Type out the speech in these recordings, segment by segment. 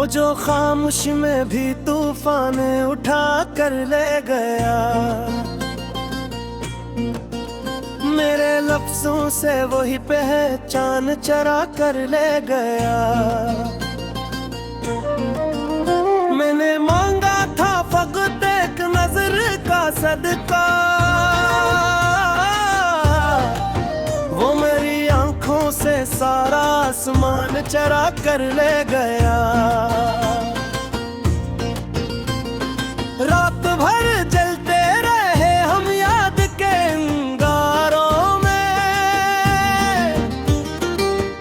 वो जो खामोश में भी तूफान उठा कर ले गया, मेरे लफ्जों से वही पहचान चरा कर ले गया। मैंने मांगा था फकत एक नजर का सदका, वो मेरी आंखों से सारा आसमान चरा कर ले गया। रात भर जलते रहे हम याद के अंगारों में,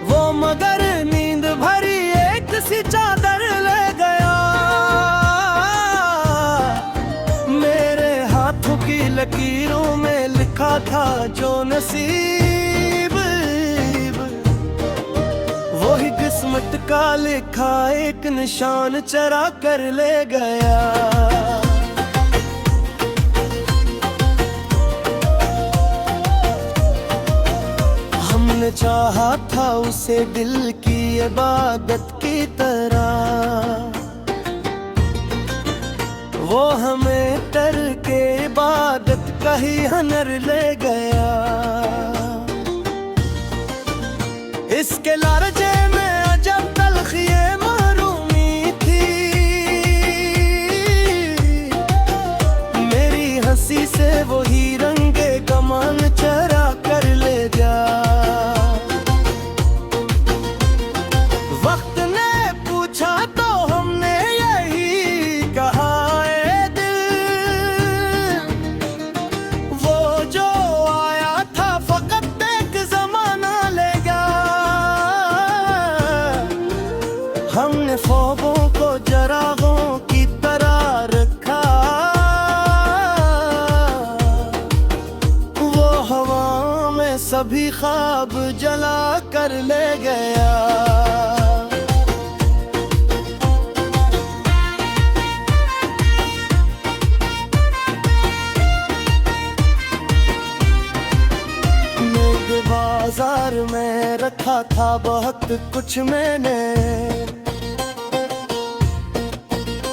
वो मगर नींद भरी एक सी चादर ले गया। मेरे हाथों की लकीरों में लिखा था जो नसीब, वही किस्मत का लिखा एक निशान चरा कर ले गया। हमने चाहा था उसे दिल की इबादत की तरह, वो हमें करके इबादत का ही हुनर ले गया। इसके लारजे में अजब तलखिए महरूमी थी, मेरी हंसी से वही रंगे कमान चरा कर ले जा। वक्त ने पूछा तो हमने यही कहा, ए दिल वो जो आया था फकत एक जमाना ले गया। हमने ख्वाबों को जरागों की तरह रखा, वो हवा में सभी ख्वाब जला कर ले गया। मेरे बाजार में रखा था बहुत कुछ मैंने,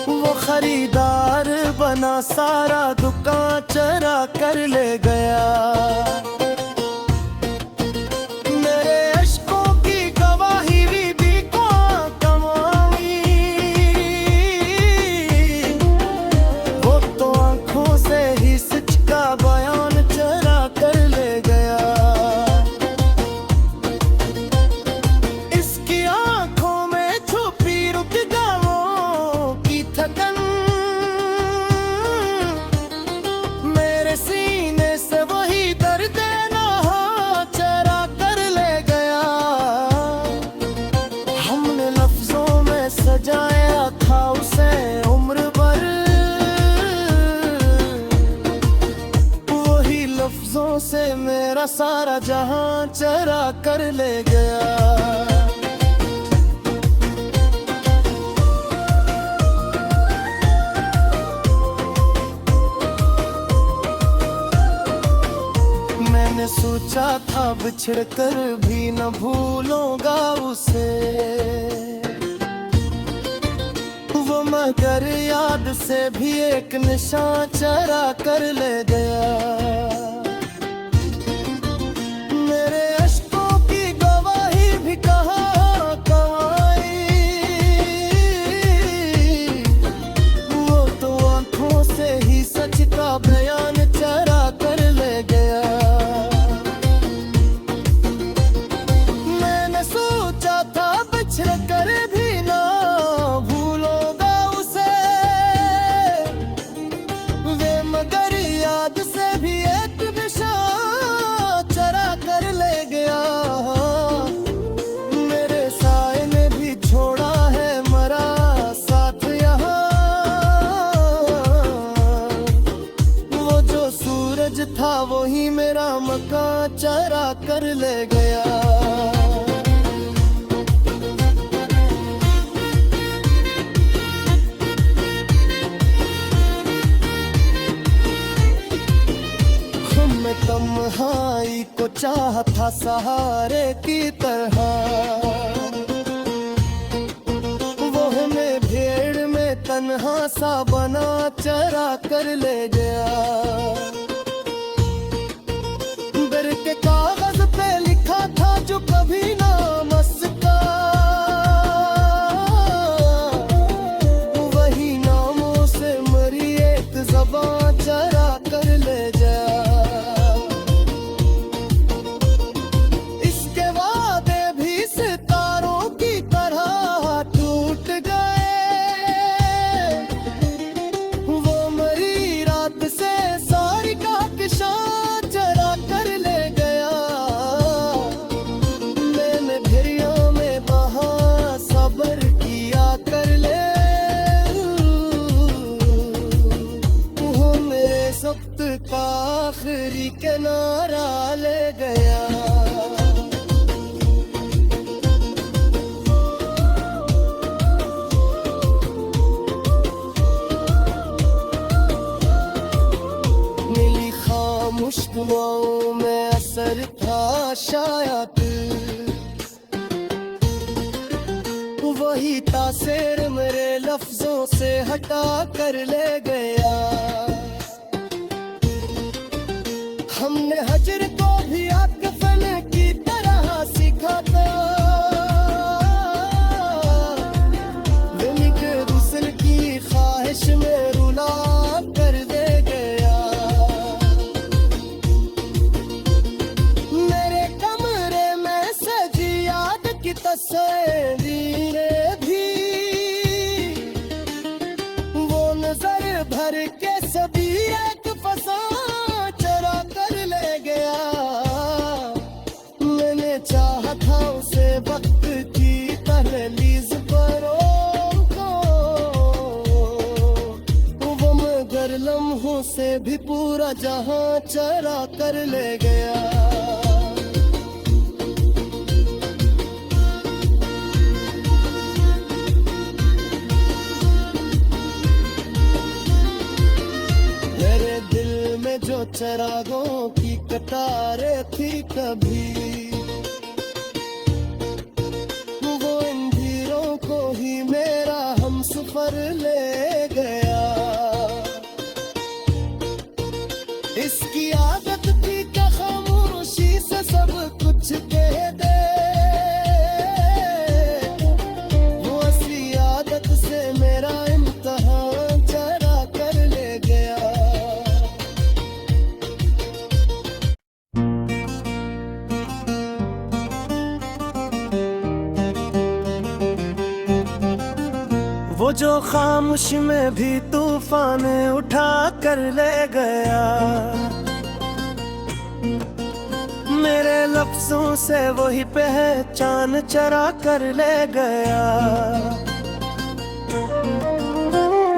वो खरीदार बना सारा दुकान चरा कर ले गया। मेरे अश्कों की गवाही भी कौन कमाई, वो तो आंखों से ही सच का बयान चरा कर ले गया। इसकी आंखों में छुपी रुक गमों की थकन, मेरे सीने से वही दर्द नहा चरा कर ले गया। हमने लफ्जों में सजाया था उसे उम्र भर, वही लफ्जों से मेरा सारा जहां चरा कर ले गया। मैंने सोचा था बिछड़ कर भी न भूलूंगा उसे, वो मगर याद से भी एक निशान चरा कर ले गया। मेरे अश्कों की गवाही भी कहाँ कमाई, वो तो आंखों से ही सच का बयान चरा कर ले गया। मैंने सोचा था बिछड़ कर भी ना भूलूंगा उसे, वे मगर याद से भी एक निशान चरा कर ले गया। मेरे साए ने भी छोड़ा है मरा साथ यहाँ, वो जो सूरज था वही मेरा मकान चरा कर ले गया। मैं तन्हाई को चाहता सहारे की तरह, वो हमें तन्हा सा बना चरा कर ले गया। दर के कागज पे लिखा था जो कभी ना मस्का, वही नामों से मरी एक ज़बां चरा कर ले गया। इसके वादे भी सितारों की तरह टूट गए। वो मरी रात से सारी काकशां चरा कर ले गया। मैंने भेड़िया में बहा सब्र किया कर ले, वो मेरे सब्त का आखिरी किनारा ले गया। मिली खामोश दुआओं में असर था शायद, वही तासीर मेरे लफ्जों से हटा कर ले गया। हमने हजर को भी आकफन की तरह सीखा था, दिल के रुसल की ख्वाहिश में रुला कर दे गया। मेरे कमरे में सजी याद की तस्वीरें भी, वो नजर भर के सभी एक फसां चरा कर ले गया। मैंने चाहा था उसे वक्त की दहलीज पर रोको, वो मगर लम्हों से भी पूरा जहां चरा कर ले गया। मेरे दिल में जो चरागों की कतारें थी कभी, वो इन धीरों को ही मेरा हमसफर ले गया। इसकी आदत थी कि खामोशी से सब कुछ कह दे, वो असली आदत से मेरा इम्तिहान चरा कर ले गया। वो जो खामोशी में भी तूफान उठा कर ले गया। मेरे लफ्जों से वही पहचान चरा कर ले गया।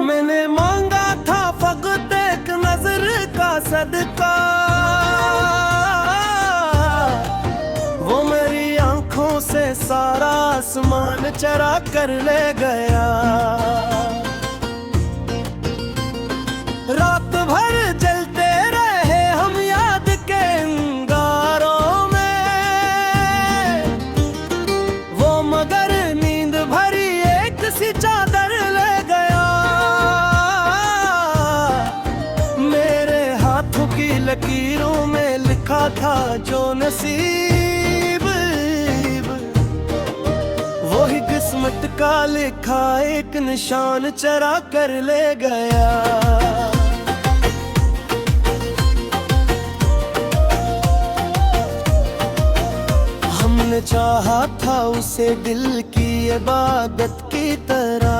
मैंने मांगा था फकत एक नजर का सदका, वो मेरी आंखों से सारा आसमान चरा कर ले गया। रात भर जलते रहे हम याद के अंगारों में, वो मगर नींद भरी एक सी चादर ले गया। मेरे हाथों की लकीरों में लिखा था जो नसीब, वही किस्मत का लिखा एक निशान चरा कर ले गया। हमने चाहा था उसे दिल की इबादत की तरह,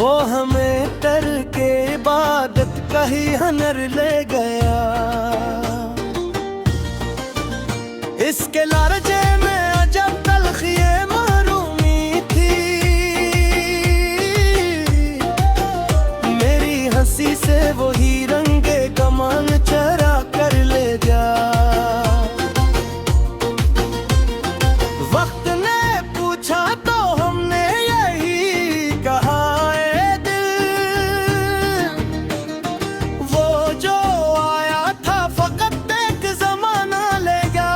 वो हमें करके इबादत का ही हनर ले गया। इसके लारजे में अजब तलखिए महरूमी थी, मेरी हंसी से वही रंगे कमान चरा कर ले जा। वक्त ने पूछा तो हमने यही कहा, ए दिल, वो जो आया था फकत एक जमाना ले गया।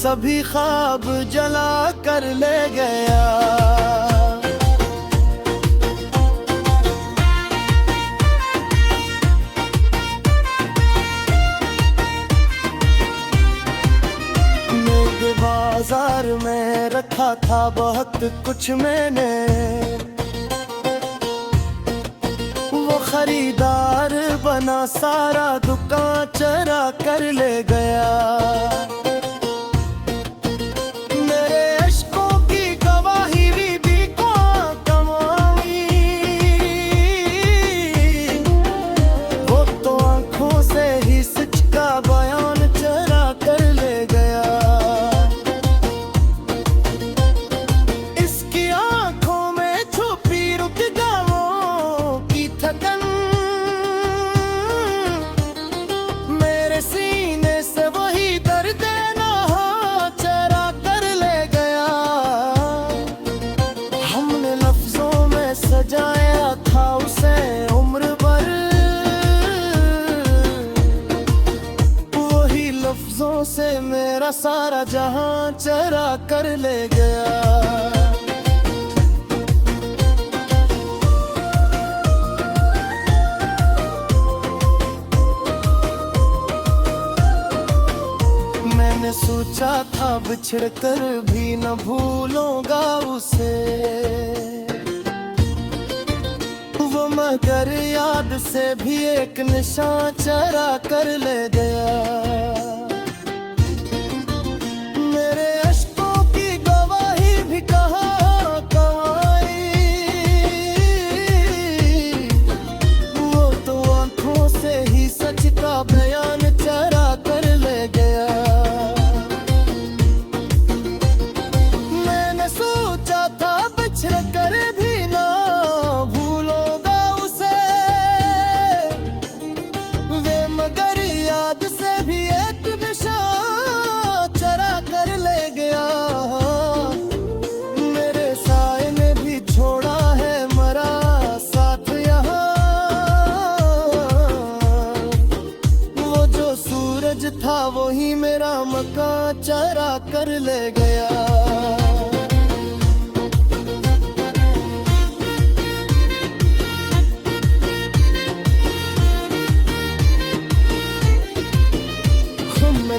सभी ख्वाब जला कर ले गया। बाजार में रखा था बहुत कुछ मैंने, वो खरीदार बना सारा दुकान चरा कर ले गया। मेरे अश्कों की गवाही भी कौन कमाई, वो तो आंखों से ही सच का बयान चरा कर ले गया। सजाया था उसे उम्र भर, वही लफ्जों से मेरा सारा जहां चरा कर ले गया। मैंने सोचा था बिछड़ कर भी न भूलूंगा उसे, मगर याद से भी एक निशान चरा कर ले गया। मेरे अश्कों की गवाही भी कहाँ कमाई, वो तो आंखों से ही सच का बयान चरा कर ले गया। मैंने सोचा था बिछड़ कर भी ना मगर याद से भी एक निशान चरा कर ले गया। मेरे साए ने भी छोड़ा है मरा साथ यहाँ, वो जो सूरज था वही मेरा मकान चरा कर ले गया।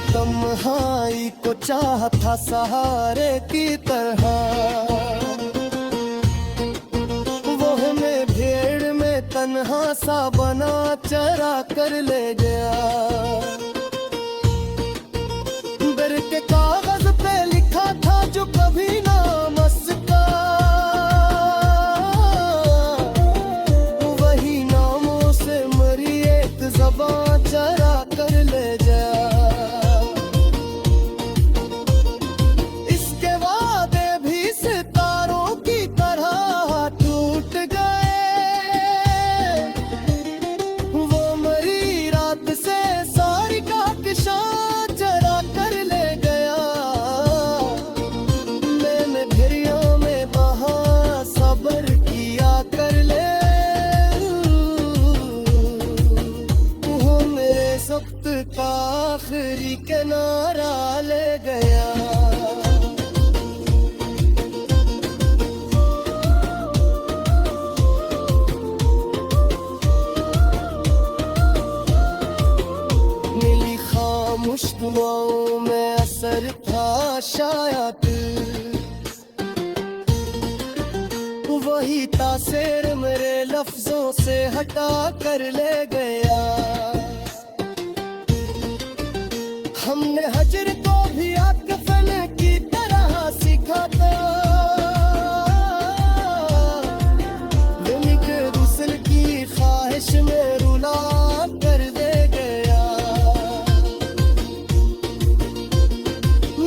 तन्हाई को चाहता सहारे की तरह, वो हमें भीड़ में तन्हा सा बना चरा कर ले गया। दर के कागज पे लिखा था जो कभी ना मस्का, वही नामों से मरी एक ज़बां चरा कर ले गया। आखिरी किनारा ले गया। मिली खामोश दुआओं में असर था शायद, वही तासीर मेरे लफ्जों से हटा कर ले गया। हमने हजर को भी आकफन की तरह सीखा था, के रुसल की ख्वाहिश में रुला कर दे गया।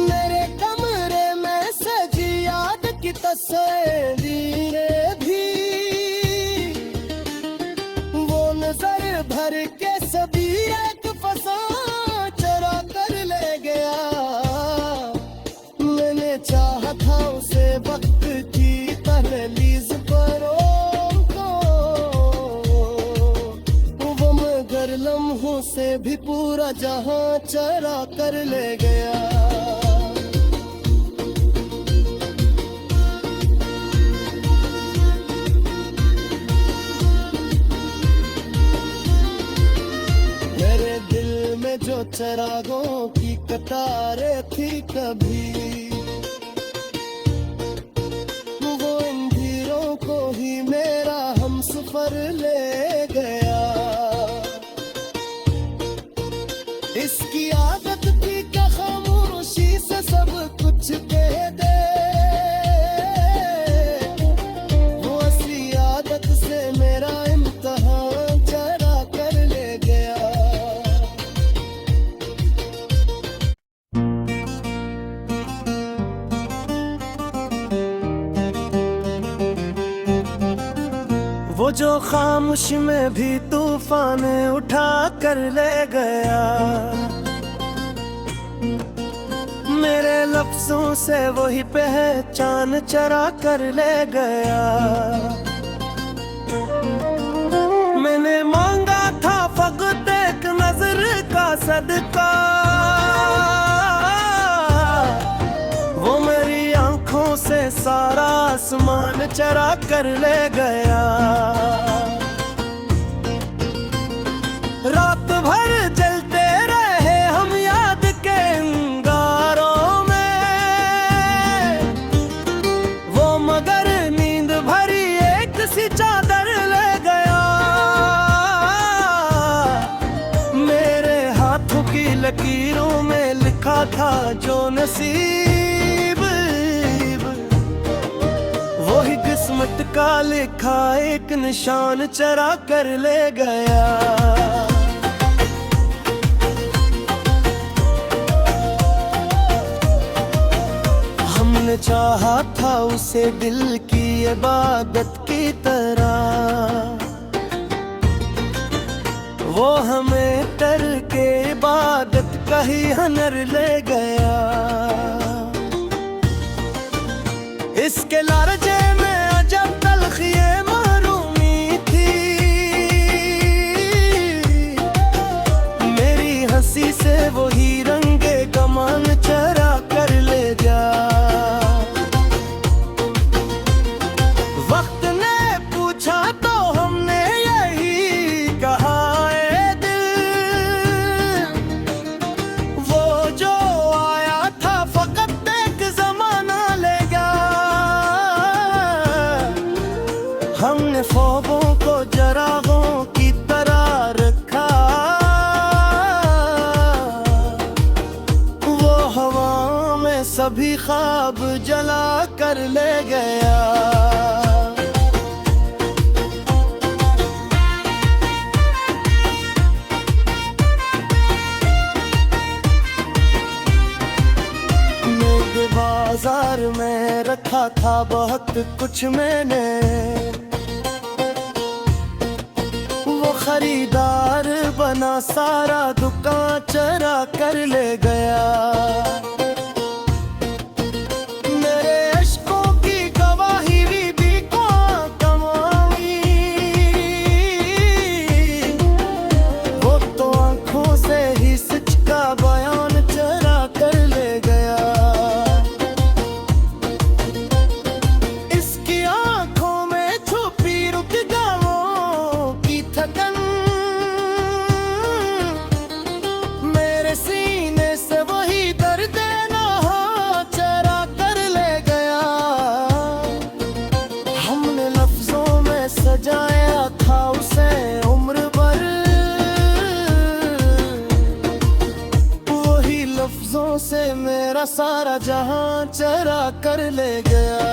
मेरे कमरे में सजी याद की तस्वीरें भी, वो नजर भर के सभी एक फसा चरा कर ले गया। मैंने चाहा था उसे वक्त की दहलीज पर वो मगर लम्हों से भी पूरा जहां चरा कर ले गया। चरागों की कतारें थी कभी, वो इन धीरों को ही मेरा हमसफर ले गया। इसकी आदत थी कि खामोशी से सब कुछ कह दे, वो असली आदत से मेरा इम्तिहान चरा कर ले गया। वो जो खामोशी में भी तूफान उठा कर ले गया, मेरे लफ्जों से वही पहचान चरा कर ले गया। मैंने मांगा था फकत एक नजर का सदका, वो मेरी आंखों से सारा आसमान चरा कर ले गया। रात भर जलते रहे हम याद के अंगारों में, वो मगर नींद भरी एक सी चादर ले गया। मेरे हाथों की लकीरों में लिखा था जो नसीब, वही किस्मत का लिखा एक निशान चरा कर ले गया। हमने चाहा था उसे दिल की इबादत की तरह, वो हमें करके इबादत का ही हुनर ले गया। इसके लारजे में अजब तलखिए महरूमी थी, मेरी हंसी से वही रंगे कमान चरा कर ले जा। वक्त ने पूछा तो हमने यही कहा, ए दिल वो जो आया था फकत एक जमाना ले गया। हमने ख्वाबों को जरागों की तरह रखा, वो हवा में सभी ख्वाब जला कर ले गया। मेरे बाजार में रखा था बहुत कुछ मैंने, खरीदार बना सारा दुकान चरा कर ले गया। मेरे अश्कों की गवाही भी कौन कमाई, वो तो आंखों से ही सच का बयान चरा कर ले गया। इसकी आंखों में छुपी रुक गाँवों की थकन, सीने से वही दर्द नहा चरा कर ले गया। हमने लफ्जों में सजाया था उसे उम्र भर, वही लफ्जों से मेरा सारा जहां चरा कर ले गया।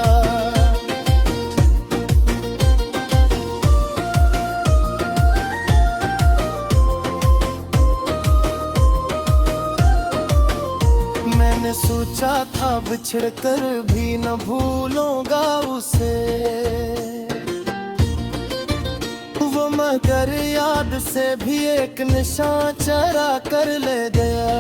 मैंने सोचा था बिछड़ कर भी न भूलूंगा उसे, वो मगर याद से भी एक निशान चरा कर ले गया।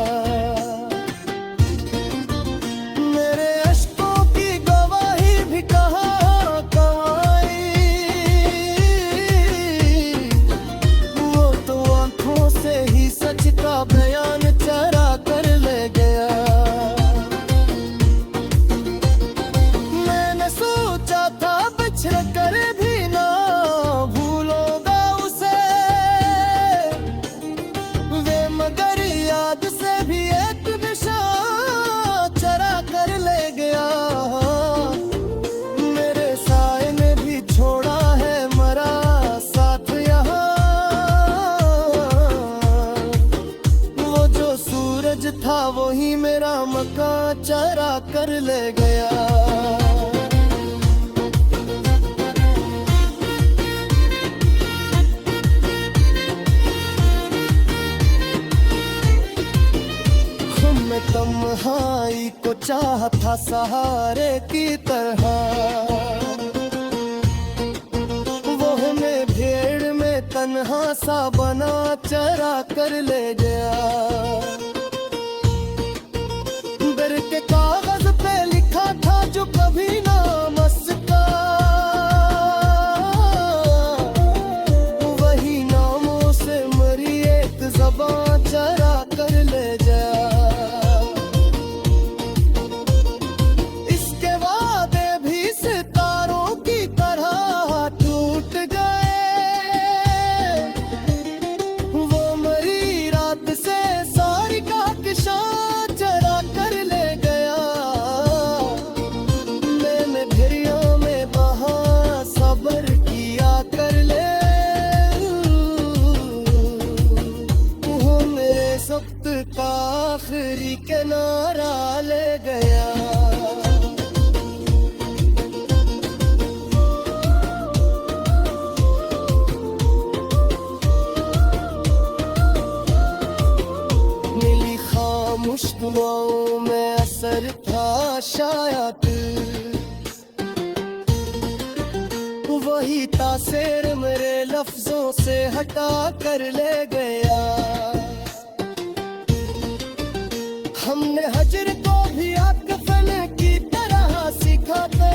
मेरे अश्कों की गवाही भी कहाँ कमाई, वो तो आंखों से ही सच का बयान चरा कर ले गया। कर भी ना भूलूंगा उसे, वे मगर याद से वही मेरा मकान चरा कर ले गया। मैं तन्हाई को चाहता सहारे की तरह, वो हमें भीड़ में तन्हा सा बना चरा कर ले गया। दर के कागज पे लिखा था जो कभी ना मस्का, वही नामों से मरी एक ज़बां चरा कर ले गया। आखिरी किनारा ले गया। मिली खामोश दुआओं में असर था शायद, वही तासीर मेरे लफ्जों से हटा कर ले गया। हमने हजर को भी आकफन की तरह सीखा था,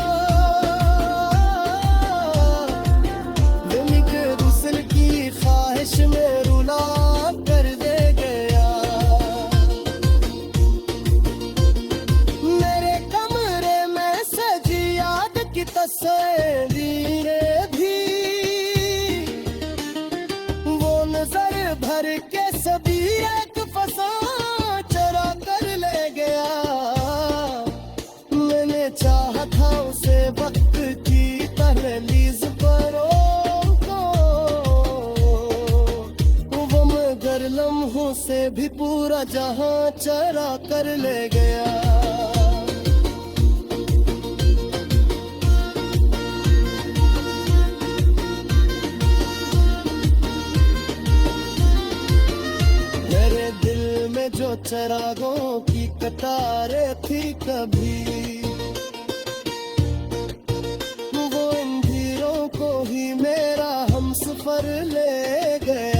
दिल के रुसल की ख्वाहिश में रुला कर दे गया। मेरे कमरे में सजी याद की तस्वीरें भी, वो नजर भर के सभी एक फसा चाहा था उसे वक्त की दहलीज पर वो मगर लम्हों से भी पूरा जहां चरा कर ले गया। मेरे दिल में जो चरागों की कतारें थी कभी, मेरा हमसफर ले गया।